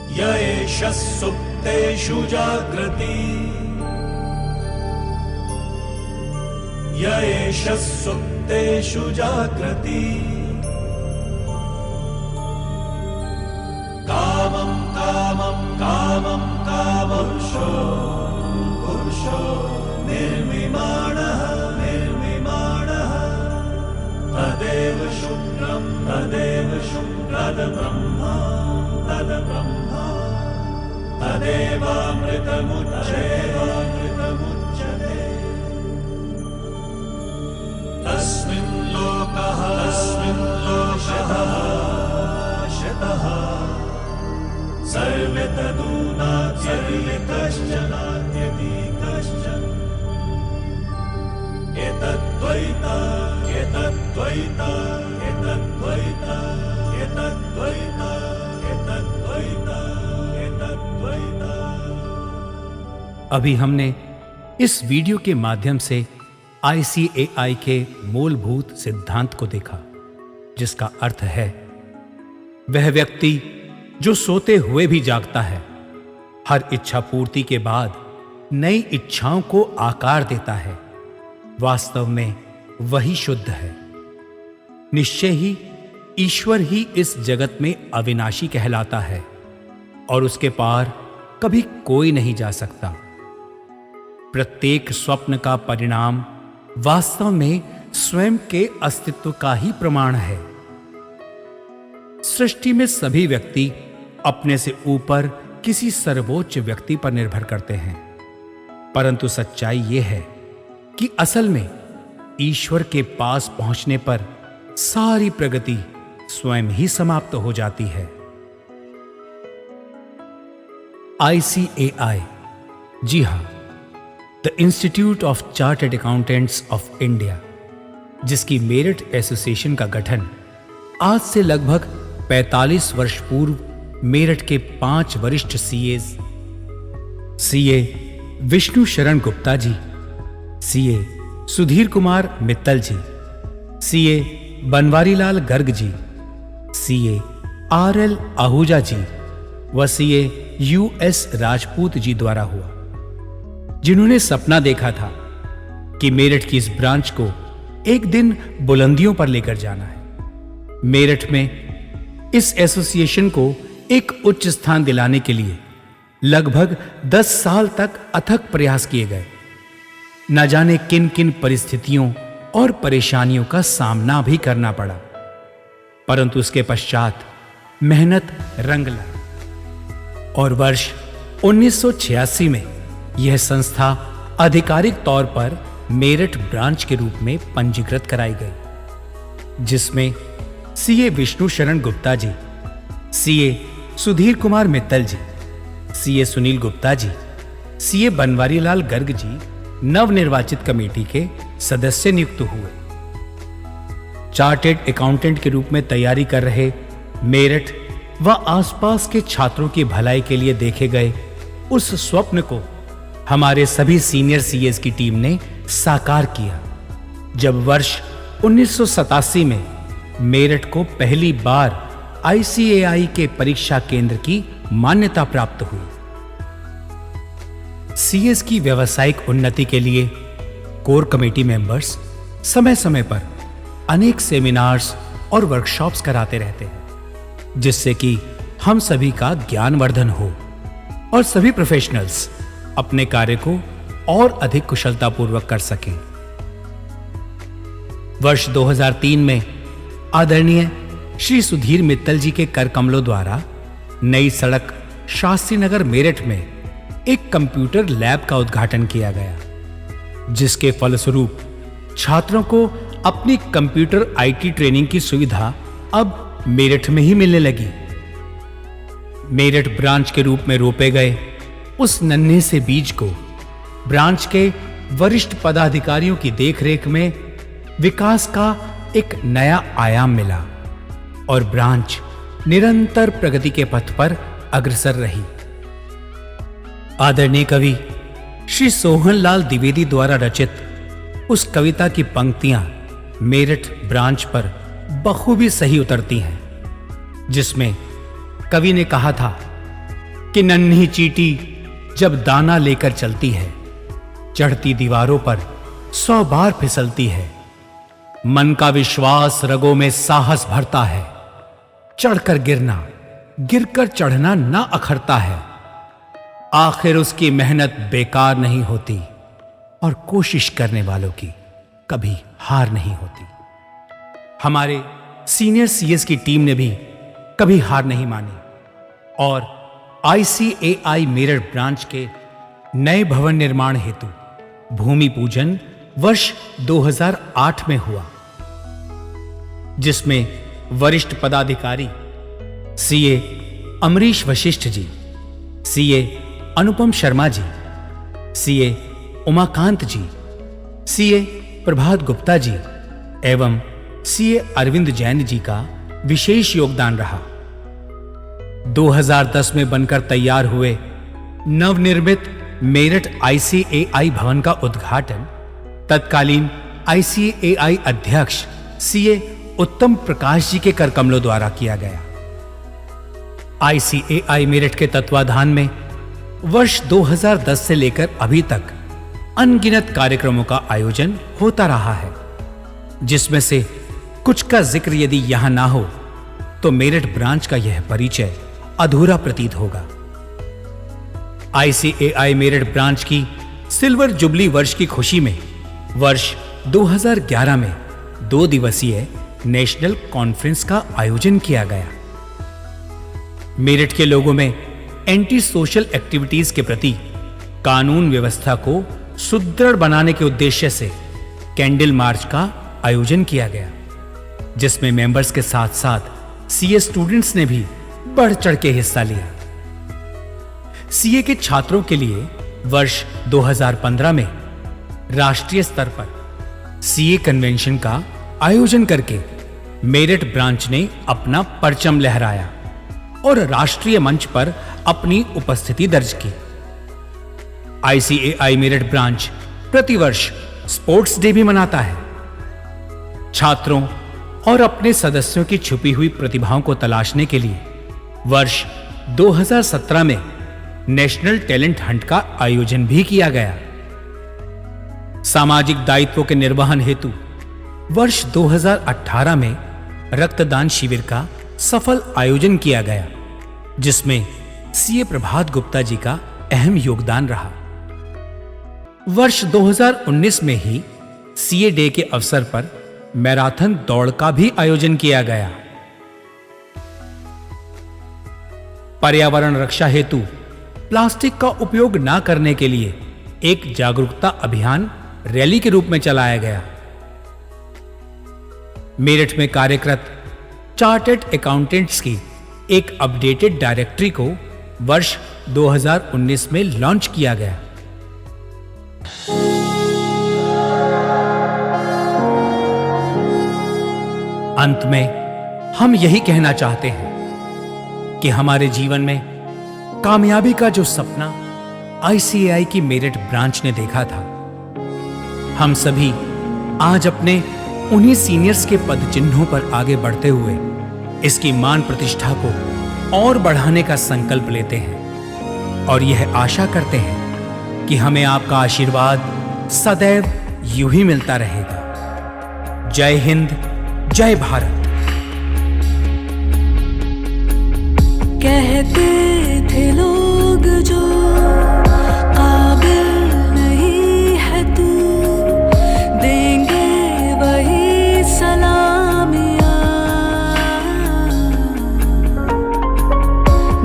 य एष सुप्तेषु जाग्रति य एष सुप्तेषु जाग्रति कामं कामं कामं कामपुरुषो पुरुषो निर्विमाणः निर्विमाणः तदेव शुक्रं तद्ब्रह्मा तदेवामृतमुच्यते तस्मिन् लोकः शतः सर्वे तदूनात्यपि कश्चन एतद्द्वैता एतद्द्वैता एतद्द्वैता एतद्द्वैता एतद्द्वैता एतद्द्वैता। अभी हमने इस वीडियो के माध्यम से ICAI के मूलभूत सिद्धांत को देखा, जिसका अर्थ है वह व्यक्ति जो सोते हुए भी जागता है, हर इच्छा पूर्ति के बाद नई इच्छाओं को आकार देता है, वास्तव में वही शुद्ध है। निश्चय ही ईश्वर ही इस जगत में अविनाशी कहलाता है और उसके पार कभी कोई नहीं जा सकता। प्रत्येक स्वप्न का परिणाम वास्तव में स्वयं के अस्तित्व का ही प्रमाण है। सृष्टि में सभी व्यक्ति अपने से ऊपर किसी सर्वोच्च व्यक्ति पर निर्भर करते हैं, परंतु सच्चाई यह है कि असल में ईश्वर के पास पहुंचने पर सारी प्रगति स्वयं ही समाप्त हो जाती है। ICAI, जी हां, the institute of chartered accountants of India, जिसकी मेरिट एसोसिएशन का गठन आज से लगभग 45 वर्ष पूर्व मेरठ के 5 वरिष्ठ सीए विष्णु शरण गुप्ता जी, सीए सुधीर कुमार मित्तल जी, CA Banwarilal Garg ji, CA RL Ahuja जी व सीए US राजपूत जी द्वारा हुआ, जिन्होंने सपना देखा था कि मेरठ की इस ब्रांच को एक दिन बुलंदियों पर लेकर जाना है। मेरठ में इस एसोसिएशन को एक उच्च स्थान दिलाने के लिए लगभग 10 साल तक अथक प्रयास किए गए। न जाने किन किन परिस्थितियों और परेशानियों का सामना भी करना पड़ा, परंतु उसके पश्चात मेहनत रंग लाई और वर्ष 1986 में यह संस्था आधिकारिक तौर पर मेरठ ब्रांच के रूप में पंजीकृत कराई गई, जिसमें सीए विष्णु शरण गुप्ता जी, सीए सुधीर कुमार मित्तल जी, सीए सुनील गुप्ता जी, सीए बनवारीलाल गर्ग जी नवनिर्वाचित कमेटी के सदस्य नियुक्त हुए। चार्टर्ड अकाउंटेंट के रूप में तैयारी कर रहे मेरठ व आसपास के छात्रों की भलाई के लिए देखे गए उस स्वप्न को हमारे सभी सीनियर सीएस की टीम ने साकार किया, जब वर्ष 1987 में मेरठ को पहली बार ICAI के परीक्षा केंद्र की मान्यता प्राप्त हुई। सीएस की व्यावसायिक उन्नति के लिए कोर कमेटी मेंबर्स समय समय पर अनेक सेमिनार्स और वर्कशॉप्स कराते रहते हैं, जिससे कि हम सभी का ज्ञानवर्धन हो और सभी प्रोफेशनल्स अपने कार्य को और अधिक कुशलतापूर्वक कर सकें। वर्ष 2003 में आदरणीय श्री सुधीर मित्तल जी के कर कमलों द्वारा नई सड़क शास्त्री नगर मेरठ में एक कंप्यूटर लैब का उद्घाटन किया गया, जिसके फलस्वरूप छात्रों को अपनी कंप्यूटर IT ट्रेनिंग की सुविधा अब मेरठ में ही मिलने लगी। मेरठ ब्रांच के रूप में रोपे गए उस नन्हे से बीज को ब्रांच के वरिष्ठ पदाधिकारियों की देखरेख में विकास का एक नया आयाम मिला और ब्रांच निरंतर प्रगति के पथ पर अग्रसर रही। आदरणीय कवि श्री सोहनलाल द्विवेदी द्वारा रचित उस कविता की पंक्तियां मेरठ ब्रांच पर बखूबी सही उतरती हैं, जिसमें कवि ने कहा था कि नन्ही चींटी जब दाना लेकर चलती है, चढ़ती दीवारों पर 100 बार फिसलती है। मन का विश्वास रगों में साहस भरता है। चढ़कर गिरना, गिरकर चढ़ना ना अखरता है। आखिर उसकी मेहनत बेकार नहीं होती और कोशिश करने वालों की कभी हार नहीं होती। हमारे सीनियर सीएस की टीम ने भी कभी हार नहीं मानी और ICAI मेरठ ब्रांच के नए भवन निर्माण हेतु भूमि पूजन वर्ष 2008 में हुआ, जिसमें वरिष्ठ पदाधिकारी CA अमरीश वशिष्ठ जी, CA अनुपम शर्मा जी, CA उमाकांत जी, CA प्रभात गुप्ता जी एवं CA अरविंद जैन जी का विशेष योगदान रहा। 2010 में बनकर तैयार हुए नवनिर्मित मेरठ ICAI भवन का उद्घाटन तत्कालीन ICAI अध्यक्ष CA उत्तम प्रकाश जी के करकमलों द्वारा किया गया। ICAI मेरठ के तत्वाधान में वर्ष 2010 से लेकर अभी तक अनगिनत कार्यक्रमों का आयोजन होता रहा है, जिसमें से कुछ का जिक्र यदि यहां ना हो तो मेरठ ब्रांच का यह परिचय अधूरा प्रतीत होगा। ICAI मेरठ ब्रांच की सिल्वर जुबली वर्ष की खुशी में वर्ष 2011 में 2 दिवसीय नेशनल कॉन्फ्रेंस का आयोजन किया गया। मेरठ के लोगों में एंटी सोशल एक्टिविटीज के प्रति कानून व्यवस्था को सुदृढ़ बनाने के उद्देश्य से कैंडल मार्च का आयोजन किया गया, जिसमें मेंबर्स के साथ साथ CA स्टूडेंट्स ने भी बढ़ चढ़ के हिस्सा लिया। CA के छात्रों के लिए वर्ष 2015 में राष्ट्रीय स्तर पर CA कन्वेंशन का आयोजन करके मेरठ ब्रांच ने अपना परचम लहराया और राष्ट्रीय मंच पर अपनी उपस्थिति दर्ज की। ICAI मेरठ ब्रांच प्रतिवर्ष स्पोर्ट्स डे भी मनाता है। छात्रों और अपने सदस्यों की छुपी हुई प्रतिभाओं को तलाशने के लिए वर्ष 2017 में नेशनल टैलेंट हंट का आयोजन भी किया गया। सामाजिक दायित्वों के निर्वहन हेतु वर्ष 2018 में रक्तदान शिविर का सफल आयोजन किया गया, जिसमें CA प्रभात गुप्ता जी का अहम योगदान रहा। वर्ष 2019 में ही CA डे के अवसर पर मैराथन दौड़ का भी आयोजन किया गया। पर्यावरण रक्षा हेतु प्लास्टिक का उपयोग न करने के लिए एक जागरूकता अभियान रैली के रूप में चलाया गया। मेरठ में कार्यरत चार्टर्ड अकाउंटेंट्स की एक अपडेटेड डायरेक्टरी को वर्ष 2019 में लॉन्च किया गया। अंत में हम यही कहना चाहते हैं कि हमारे जीवन में कामयाबी का जो सपना ICAI की मेरठ ब्रांच ने देखा था, हम सभी आज अपने उन्हीं सीनियर्स के पद चिन्हों पर आगे बढ़ते हुए इसकी मान प्रतिष्ठा को और बढ़ाने का संकल्प लेते हैं और यह आशा करते हैं कि हमें आपका आशीर्वाद सदैव यूं ही मिलता रहेगा। जय हिंद, जय भारत। कहते थे लोग जो काबिल नहीं है तू, देंगे वही सलामियां।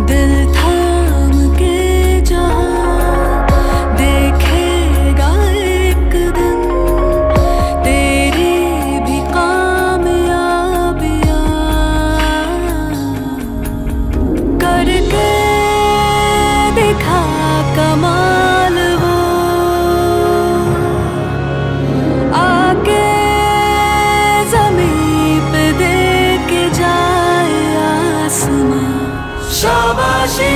दिल थाम के जहां देखेगा एक दिन तेरी भी कामयाबियां। करके दिखा कमाल वो, आके ज़मीं पे दे के जाए आसमां। शाबाशी।